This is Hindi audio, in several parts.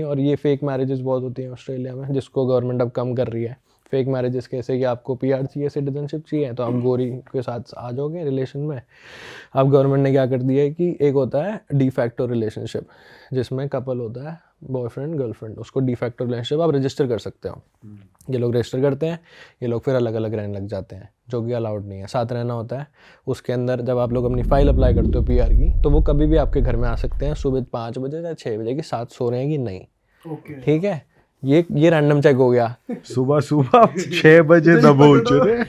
और ये फेक मैरिजेस बहुत होती हैं ऑस्ट्रेलिया में, जिसको गवर्नमेंट अब कम कर रही है। फेक मैरिजेस कैसे कि आपको पीआर चाहिए, सिटीजनशिप चाहिए, तो आप गोरी के साथ आ जाओगे रिलेशन में। अब गवर्नमेंट ने क्या कर दिया है कि एक होता है डी फैक्टो रिलेशनशिप, जिसमें कपल होता है बॉयफ्रेंड गर्लफ्रेंड, उसको डी फैक्टो रिलेशनशिप आप रजिस्टर कर सकते हो। ये लोग रजिस्टर करते हैं, ये लोग फिर अलग अलग रहने लग जाते हैं, जो कि अलाउड नहीं है। साथ रहना होता है। उसके अंदर जब आप लोग अपनी फाइल अप्लाई करते हो पीआर की, तो वो कभी भी आपके घर में आ सकते हैं सुबह 5 बजे या 6 बजे कि साथ सो रहे हैं कि नहीं। ठीक है, ये रैंडम चेक हो गया। सुबह 6 बजे दबोच रहे,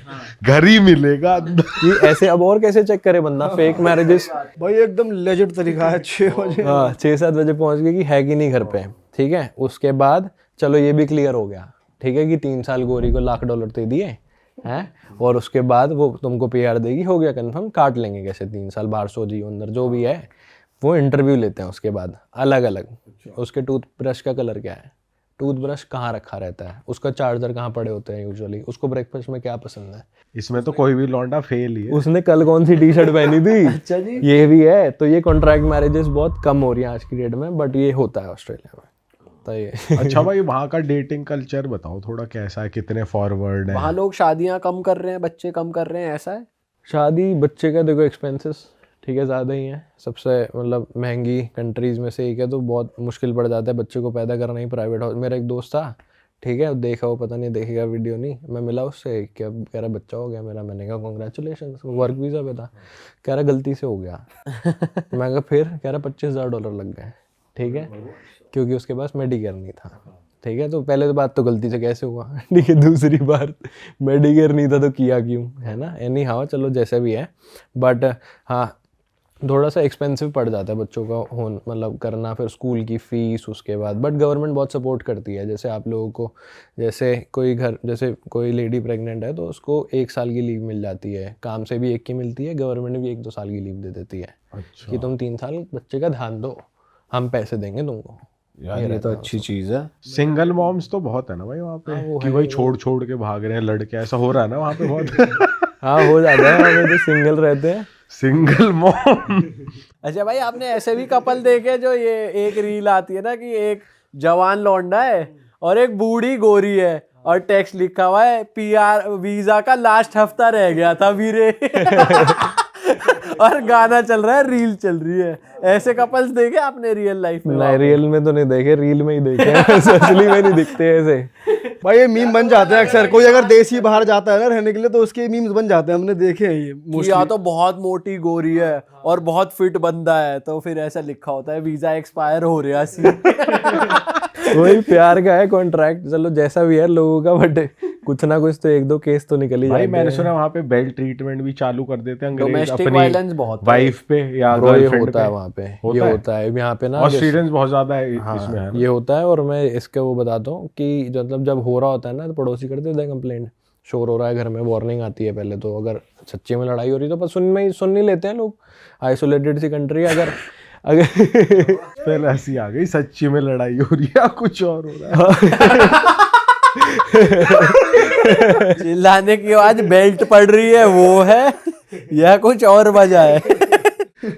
घर ही मिलेगा। ये ऐसे अब और कैसे चेक करे बंदा फेक मैरिजेस। भाई एकदम लेजिट तरीका है। 6 बजे, हाँ 6-7 बजे पहुंच गए कि है कि नहीं घर पे। ठीक है, उसके बाद चलो ये भी क्लियर हो गया। ठीक है कि 3 साल गोरी को $1,00,000 दे दिए हैं, और उसके बाद वो तुमको पीआर देगी, हो गया कंफर्म। काट लेंगे कैसे 3 साल बाहर सो जी अंदर जो भी है। वो इंटरव्यू लेते हैं उसके बाद अलग अलग। उसके टूथब्रश का कलर क्या है, टूथब्रश कहाँ रखा रहता है, उसका चार्जर कहाँ पड़े होते हैं यूजुअली, उसको ब्रेकफास्ट में क्या पसंद है। इसमें तो कोई भी लौंडा फेल ही है। उसने कल कौन सी टी शर्ट पहनी थी। अच्छा जी। ये भी है। तो ये कॉन्ट्रैक्ट मैरिजेस बहुत कम हो रही हैं आज की डेट में, बट ये होता है ऑस्ट्रेलिया में। तो ये अच्छा भाई, वहाँ का डेटिंग कल्चर बताओ थोड़ा, कैसा है, कितने फॉरवर्ड है वहाँ लोग शादियाँ कम कर रहे हैं, बच्चे कम कर रहे हैं, ऐसा है? शादी बच्चे का देखो एक्सपेंसेस ठीक है ज़्यादा ही है। सबसे मतलब महंगी कंट्रीज़ में से एक है, तो बहुत मुश्किल पड़ जाता है बच्चे को पैदा करना ही प्राइवेट हाउस। मेरा एक दोस्त था, ठीक है, देखा वो पता नहीं देखेगा वीडियो नहीं, मैं मिला उससे, क्या कह रहा बच्चा हो गया मेरा। मैंने कहा कॉन्ग्रेचुलेशन, वो वर्क वीज़ा पे था। कह रहा गलती से हो गया। मैं कहा फिर, कह रहा $25,000 लग गए। ठीक है, क्योंकि उसके पास मेडिकेयर नहीं था। ठीक है, तो पहले तो बात तो गलती से कैसे हुआ। ठीक है, दूसरी बात मेडिकेयर नहीं था तो किया क्यों, है ना। एनी हाउ चलो जैसा भी है, बट हाँ थोड़ा सा एक्सपेंसिव पड़ जाता है बच्चों का मतलब करना, फिर स्कूल की फ़ीस उसके बाद। बट गवर्नमेंट बहुत सपोर्ट करती है। जैसे आप लोगों को, जैसे कोई लेडी प्रेग्नेंट है तो उसको 1 साल की लीव मिल जाती है, काम से भी 1 की मिलती है, गवर्नमेंट भी 1-2 साल की लीव दे देती है। अच्छा। कि तुम 3 साल बच्चे का ध्यान दो, हम पैसे देंगे तुमको। यार ये तो अच्छी चीज़ है। सिंगल मॉम्स तो बहुत है ना भाई वहाँ पे, हाँ, वो कि है भाई वो। छोड़ के भाग रहे हैं लड़के, ऐसा हो रहा है ना वहाँ पे बहुत। हाँ हो जाता है, हमें जो सिंगल रहते हैं। Single mom. अच्छा भाई, आपने ऐसे भी कपल देखे जो ये एक रील आती है ना कि एक जवान लौंडा है और एक बूढ़ी गोरी है, और टेक्स्ट लिखा हुआ है पीआर वीजा का लास्ट हफ्ता रह गया था वीरे। और गाना चल रहा है, रील चल रही है। ऐसे कपल्स देखे आपने रियल लाइफ में? नहीं रियल में तो नहीं देखे, रील में ही देखे हैं। असली में नहीं दिखते ऐसे। भाई ये मीम बन जाते हैं अक्सर। कोई अगर देसी बाहर जाता है ना रहने के लिए तो उसके मीम्स बन जाते हैं, हमने देखे हैं ये कि या तो बहुत मोटी गोरी है और बहुत फिट बंदा है, तो फिर ऐसा लिखा होता है वीजा एक्सपायर हो रहा सी। वही प्यार का है कॉन्ट्रैक्ट, चलो जैसा भी है लोगों का, बट कुछ ना कुछ तो 1-2 केस तो निकल ही भाई जाते मैंने हैं। सुना वहाँ पे बेल्ट ट्रीटमेंट भी चालू कर देते हैं अंग्रेज डोमेस्टिक अपनी वायलेंस बहुत है। वाइफ पे या ब्रो ये गर्लफ्रेंड होता पे। है वहाँ पे, होता ये है? होता है यहाँ पे ना। ऑस्ट्रेलियंस बहुत ज्यादा है हाँ, इसमें है ना? ये होता है। और मैं इसका वो बताता हूँ कि मतलब जब हो रहा होता है ना तो पड़ोसी कर देते हैं कंप्लेंट, शोर हो रहा है घर में, वार्निंग आती है पहले तो। अगर सच्ची में लड़ाई हो रही तो पर सुन नहीं लेते हैं लोग। आइसोलेटेड सी कंट्री है। अगर पहले ऐसी आ गई, सच्ची में लड़ाई हो रही है कुछ और हो रहा है। चिल्लाने की आवाज बेल्ट पड़ रही है वो है, या कुछ और वजह है?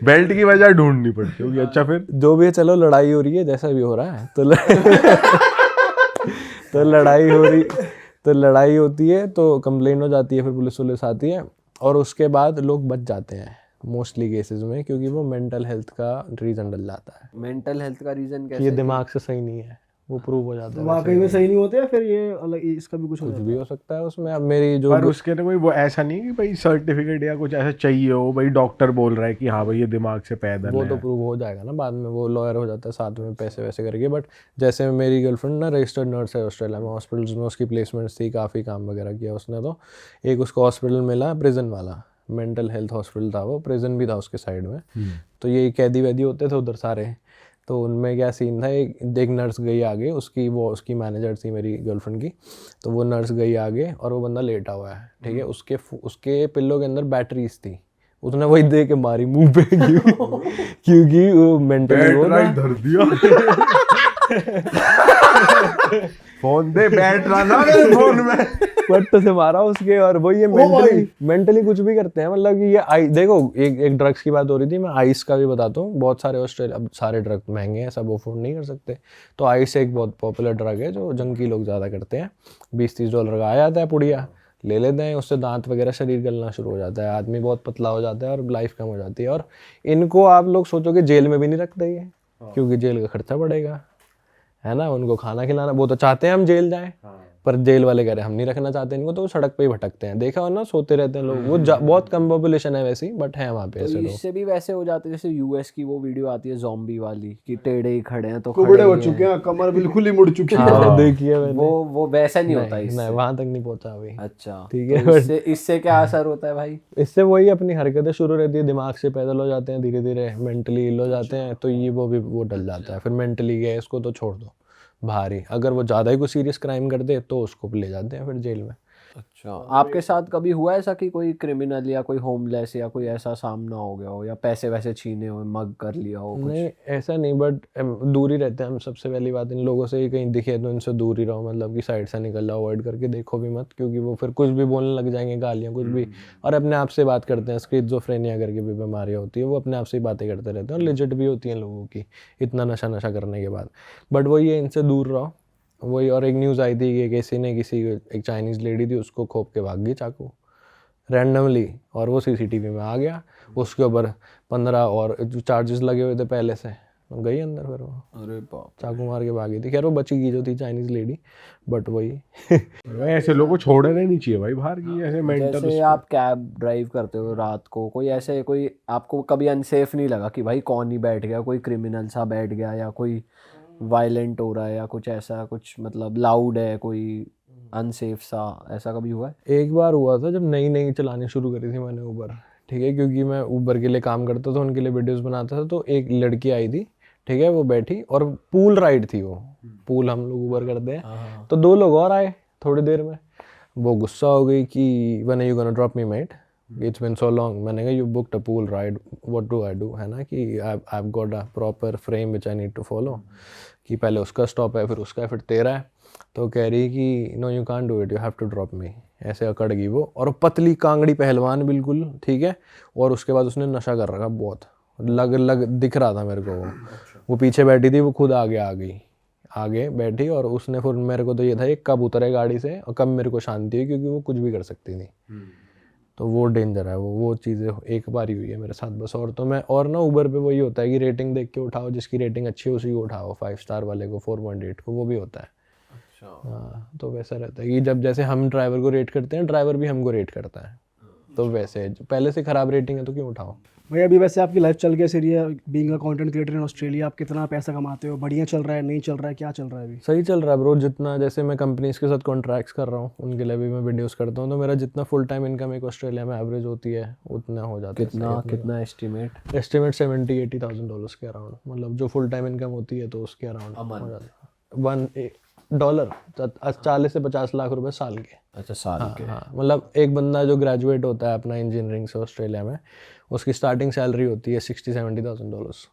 बेल्ट की वजह ढूंढनी पड़ती होगी। अच्छा फिर जो भी है, चलो लड़ाई हो रही है, जैसा भी हो रहा है तो तो लड़ाई होती है तो कंप्लेन हो जाती है, फिर पुलिस आती है, और उसके बाद लोग बच जाते हैं मोस्टली केसेस में, क्योंकि वो मेंटल हेल्थ का रीज़न डल जाता है। मेंटल हेल्थ का रीजन कि कैसे? ये दिमाग से सही नहीं है, वो प्रूव हो जाता है। वाकई में सही नहीं होते या फिर ये अलग इसका भी कुछ हो कुछ जाता भी हो सकता है उसमें। अब मेरी जो पर उसके लिए कोई वो ऐसा नहीं कि भाई सर्टिफिकेट या कुछ ऐसा चाहिए हो, भाई डॉक्टर बोल रहा है कि हाँ भाई ये दिमाग से पैदल वो है। तो प्रूव हो जाएगा ना बाद में, वो लॉयर हो जाता है साथ में पैसे वैसे करके। बट जैसे मेरी गर्लफ्रेंड ना रजिस्टर्ड नर्स है ऑस्ट्रेलिया में, हॉस्पिटल्स में उसकी प्लेसमेंट्स थी, काफ़ी काम वगैरह किया उसने। तो एक उसको हॉस्पिटल मिला प्रिजन वाला, मेंटल हेल्थ हॉस्पिटल था वो, प्रिजन भी था उसके साइड में। तो ये कैदी वैदी होते थे उधर सारे, तो उनमें क्या सीन था, एक नर्स गई आगे, उसकी मैनेजर थी मेरी गर्लफ्रेंड की। तो वो नर्स गई आगे और वो बंदा लेटा हुआ है, ठीक है, उसके पिल्लो के अंदर बैटरीज थी, उसने वही दे के मारी मुंह पे। क्योंकि वो मेंटली वो ना धर दिया। फोन दे, बैठ रहा ना फोन में। पट्ट से मारा उसके। और वो ये मेंटली कुछ भी करते हैं, मतलब कि ये देखो एक ड्रग्स की बात हो रही थी, मैं आइस का भी बताता हूँ। बहुत सारे ऑस्ट्रेलिया, अब सारे ड्रग महंगे हैं, सब अफोर्ड नहीं कर सकते, तो आइस एक बहुत पॉपुलर ड्रग है जो जंकी लोग ज़्यादा करते हैं। $20-30 का आ जाता है पुड़िया, ले लेते हैं, उससे दांत वगैरह शरीर गलना शुरू हो जाता है, आदमी बहुत पतला हो जाता है और लाइफ कम हो जाती है। और इनको आप लोग सोचोगे जेल में भी नहीं रखते ये, क्योंकि जेल का खर्चा बढ़ेगा, है ना, उनको खाना खिलाना, वो तो चाहते हैं हम जेल जाएं, पर जेल वाले कह रहे हैं हम नहीं रखना चाहते इनको, तो वो सड़क पे ही भटकते हैं। देखा हो ना, सोते रहते हैं लोग। वो बहुत कम पॉपुलेशन है वैसी, बट है वहाँ पे ऐसे लोग। इससे भी वैसे हो जाते हैं जैसे यूएस की वो वीडियो आती है ज़ॉम्बी वाली कि टेढ़े ही खड़े हैं तो कुबड़े हो चुके हैं, कमर बिल्कुल ही मुड़ चुकी है। हाँ, देखिए मैंने। वो वैसा नहीं होता नहीं, इससे। वहां तक नहीं पहुंचा अभी। अच्छा, ठीक है, तो इससे क्या असर होता है भाई? इससे वही अपनी हरकतें शुरू रहती है, दिमाग से पैदल हो जाते हैं, धीरे धीरे मेंटली इल हो जाते हैं, तो ये वो डल जाता है। फिर मेंटली गया, इसको तो छोड़ दो बाहर ही, अगर वो ज़्यादा ही कोई सीरियस क्राइम कर दे तो उसको ले जाते हैं फिर जेल में। अच्छा, आपके साथ कभी हुआ ऐसा कि कोई क्रिमिनल या कोई होमलेस या कोई ऐसा सामना हो गया हो, या पैसे वैसे छीने हो, मग कर लिया हो कुछ? नहीं, ऐसा नहीं, बट दूर ही रहते हैं हम। सबसे पहली बात, इन लोगों से ही कहीं दिखे तो इनसे दूर ही रहो, मतलब कि साइड से निकल जाओ, अवॉइड करके देखो भी मत, क्योंकि वो फिर कुछ भी बोलने लग जाएंगे, गालियाँ कुछ भी, और अपने आप से बात करते हैं। स्किज़ोफ्रेनिया करके भी बीमारियाँ होती है, वो अपने आप से ही बातें करते रहते हैं, और लिजिट भी होती हैं लोगों की इतना नशा करने के बाद। बट वही है, इनसे दूर रहो, वही। और एक न्यूज़ आई थी कि किसी ने एक चाइनीज़ लेडी थी, उसको खोप के भाग गई चाकू रैंडमली, और वो सीसीटीवी में आ गया। उसके ऊपर 15 और चार्जेस लगे हुए थे पहले से, गई अंदर फिर वो। अरे बाप, चाकू मार के भागी थी। खैर वो बची गई जो थी चाइनीज़ लेडी, बट वही। ऐसे लोगों को छोड़ना नहीं चाहिए भाई बाहर की, ऐसे मेंटल। जैसे आप कैब ड्राइव करते हो रात को, कोई आपको कभी अनसेफ नहीं लगा कि भाई कौन ही बैठ गया, कोई क्रिमिनल सा बैठ गया, या कोई वायलेंट हो रहा है, या कुछ ऐसा, कुछ मतलब लाउड है, कोई अनसेफ सा, ऐसा कभी हुआ है? एक बार हुआ था जब नई नई चलानी शुरू करी थी मैंने ऊबर, ठीक है, क्योंकि मैं ऊबर के लिए काम करता था, उनके लिए वीडियोस बनाता था। तो एक लड़की आई थी, ठीक है, वो बैठी, और पूल राइड थी वो, पूल हम लोग ऊबर करते हैं, तो 2 लोग और आए थोड़ी देर में। वो गुस्सा हो गई कि when are you gonna drop me mate, it's been so long. मैंने कहा you booked a pool ride, what do I do, है ना, कि I have got a proper frame which I need to follow, कि पहले उसका स्टॉप है, फिर उसका है, फिर तेरा है। तो कह रही कि no you can't do it, you have to drop me. ऐसे अकड़ गई वो, और पतली कांगड़ी पहलवान बिल्कुल, ठीक है, और उसके बाद उसने नशा कर रखा बहुत, लग दिख रहा था मेरे को वो पीछे बैठी थी, वो खुद आगे बैठी, और उसने फिर मेरे को तो ये था एक कब उतरे गाड़ी से और कब मेरे को शांति है, क्योंकि वो कुछ भी कर सकती थी। तो वो डेंजर है, वो चीज़ें एक बार ही हुई है मेरे साथ बस। और तो मैं, और ना ऊबर पे वही होता है कि रेटिंग देख के उठाओ, जिसकी रेटिंग अच्छी है उसी को उठाओ, 5 स्टार वाले को, 4.8 को, वो भी होता है। हाँ, तो वैसा रहता है कि जब जैसे हम ड्राइवर को रेट करते हैं, ड्राइवर भी हमको रेट करता है, तो वैसे पहले से ख़राब रेटिंग है तो क्यों उठाओ। भैया अभी वैसे आपकी लाइफ चल कैसे रही है, being a content creator in Australia? आप कितना पैसा कमाते हो? बढ़िया चल रहा है, नहीं चल रहा है, क्या चल रहा है अभी? सही चल रहा है ब्रो। जितना, जैसे मैं कंपनीज के साथ कॉन्ट्रैक्ट्स कर रहा हूँ, उनके लिए भी मैं वीडियोस करता हूँ, तो मेरा जितना फुल टाइम इनकम एक ऑस्ट्रेलिया में एवरेज होती है उतना हो जाता है। कितना एस्टिमेट? एस्टिमेट $70,000-80,000 के अराउंड, मतलब जो फुल टाइम इनकम होती है तो उसके अराउंड हो जाता है। $1 40 से 50 लाख रुपए साल के। अच्छा, साल के? हाँ, मतलब एक बंदा जो ग्रेजुएट होता है अपना इंजीनियरिंग से ऑस्ट्रेलिया में, उसकी स्टार्टिंग सैलरी होती है $60,000-70,000।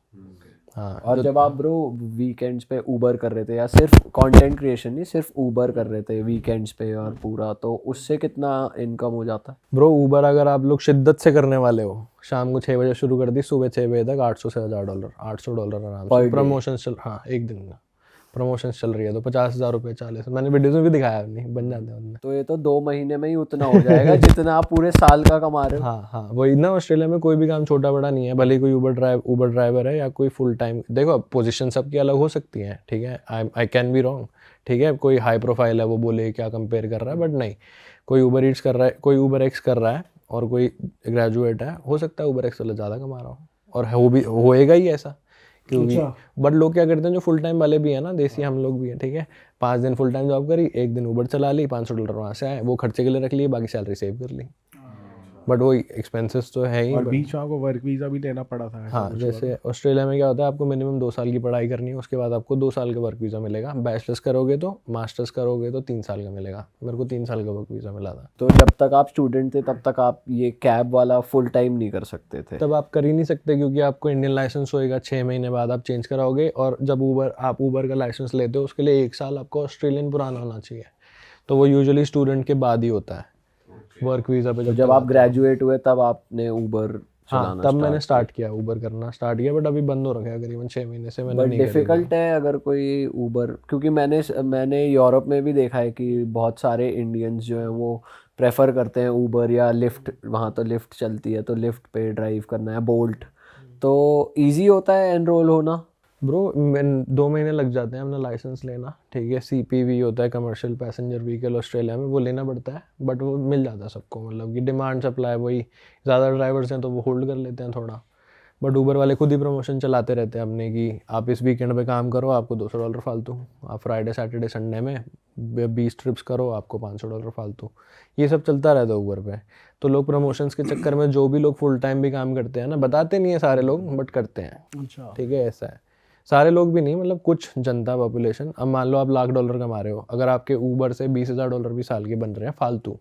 हाँ। और जब आप ब्रो वीकेंड्स पे ऊबर कर रहे थे, या सिर्फ कंटेंट क्रिएशन नहीं, सिर्फ ऊबर कर रहे थे वीकेंड्स पे और पूरा, तो उससे कितना इनकम हो जाता है? ब्रो ऊबर अगर आप लोग शिद्दत से करने वाले हो, शाम को 6 बजे शुरू कर दी, सुबह 6 बजे तक $800 से $1,000, $800 आराम से। प्रमोशन चल, हाँ, एक दिन का प्रमोशन चल रही है, तो $50,000 40, मैंने वीडियोस में भी दिखाया, नहीं बन जाते हैं उनमें। तो ये तो 2 महीने में ही उतना हो जाएगा जितना आप पूरे साल का कमा रहे हो। हाँ, वही ना, ऑस्ट्रेलिया में कोई भी काम छोटा बड़ा नहीं है, भले ही कोई ऊबर ड्राइवर है या कोई फुल टाइम। देखो पोजीशन सबकी अलग हो सकती हैं, ठीक है, आई कैन बी रॉन्ग, ठीक है, कोई हाई प्रोफाइल है वो बोले क्या कंपेयर कर रहा है, बट नहीं, कोई ऊबर ईट्स कर रहा है, कोई ऊबर एक्स कर रहा है, और कोई ग्रेजुएट है, हो सकता है ऊबर एक्स वाला ज़्यादा कमा रहा हो, और होएगा ही ऐसा, क्योंकि बट लोग क्या करते हैं जो फुल टाइम वाले भी हैं ना, देसी हम लोग भी हैं, ठीक है, 5 दिन फुल टाइम जॉब करी, 1 दिन ऊबर चला ली, $500 वहाँ से आए, वो खर्चे के लिए रख लिए, बाकी सैलरी सेव कर ली। बट वो एक्सपेंसेस तो है ही। और बीच में आपको वर्क वीज़ा भी लेना पड़ा था? हाँ, जैसे ऑस्ट्रेलिया में क्या होता है, आपको मिनिमम 2 साल की पढ़ाई करनी है, उसके बाद आपको 2 साल का वर्क वीज़ा मिलेगा। बैचलर्स करोगे तो, मास्टर्स करोगे तो 3 साल का मिलेगा। मेरे को 3 साल का वर्क वीज़ा मिला था। तो जब तक आप स्टूडेंट थे तब तक आप ये कैब वाला फुल टाइम नहीं कर सकते थे? तब आप कर ही नहीं सकते, क्योंकि आपको इंडियन लाइसेंस होएगा, 6 महीने बाद आप चेंज कराओगे, और जब आप ऊबर का लाइसेंस लेते हो उसके लिए 1 साल आपको ऑस्ट्रेलियन पुराना होना चाहिए। तो वो यूजुअली स्टूडेंट के बाद ही होता है वर्क वीज़ा पे। जब आप ग्रेजुएट हुए तब आपने ऊबर हाँ चलाना तब मैंने स्टार्ट किया, ऊबर करना स्टार्ट किया, बट अभी बंद हो रखा है करीबन 6 महीने से मैंने बट नहीं करी। डिफिकल्ट है अगर कोई ऊबर, क्योंकि मैंने यूरोप में भी देखा है कि बहुत सारे इंडियंस जो हैं वो प्रेफर करते हैं ऊबर या लिफ्ट, वहाँ तो लिफ्ट चलती है तो लिफ्ट पे ड्राइव करना है, बोल्ट। तो इजी होता है एनरोल होना? ब्रो 2 महीने लग जाते हैं अपना लाइसेंस लेना, ठीक है। CPV होता है, कमर्शियल पैसेंजर व्हीकल, ऑस्ट्रेलिया में वो लेना पड़ता है, बट वो मिल जाता है सबको, मतलब कि डिमांड सप्लाई वही, ज़्यादा ड्राइवर्स हैं तो वो होल्ड कर लेते हैं थोड़ा। बट ऊबर वाले खुद ही प्रमोशन चलाते रहते हैं अपने कि आप इस वीकेंड पे काम करो आपको $200 फालतू, आप फ्राइडे सैटरडे संडे में 20 ट्रिप्स करो आपको $500 फालतू। ये सब चलता रहता है ऊबर पे। तो लोग प्रमोशंस के चक्कर में, जो भी लोग फुल टाइम भी काम करते हैं ना, बताते नहीं है सारे लोग बट करते हैं, अच्छा। ठीक है। ऐसा है, सारे लोग भी नहीं, मतलब कुछ जनता पॉपुलेशन। अब मान लो आप $1,00,000 कमा रहे हो, अगर आपके ऊबर से $20,000 भी साल के बन रहे हैं फालतू,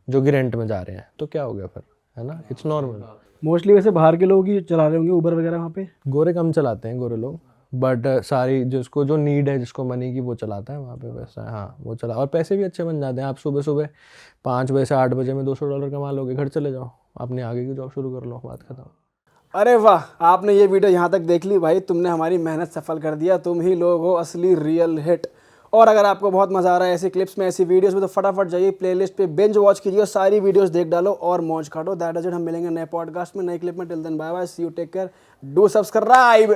जो कि रेंट में जा रहे हैं, तो क्या हो गया फिर, है ना। It's normal. मोस्टली वैसे बाहर के लोग ही चला रहे होंगे ऊबर वगैरह वहाँ पे। गोरे कम चलाते हैं, गोरे लोग, बट सारी जिसको जो नीड है, जिसको मनी की, वो चलाता है वहाँ पे वैसा है। हाँ वो चला, और पैसे भी अच्छे बन जाते हैं। आप सुबह सुबह 5 बजे से 8 बजे में $200 कमा लोगे, घर चले जाओ, अपने आगे की जॉब शुरू कर लो, बात खत्म। अरे वाह, आपने ये वीडियो यहाँ तक देख ली भाई, तुमने हमारी मेहनत सफल कर दिया। तुम ही लोग हो असली रियल हिट। और अगर आपको बहुत मजा आ रहा है ऐसी क्लिप्स में, ऐसी वीडियोस में, तो फटाफट जाइए प्लेलिस्ट पे, बिंज वॉच कीजिए, सारी वीडियोस देख डालो और मौज काटो। That is it. हम मिलेंगे नए पॉडकास्ट में, नए क्लिप में। Till then bye bye, see you, take care, do subscribe.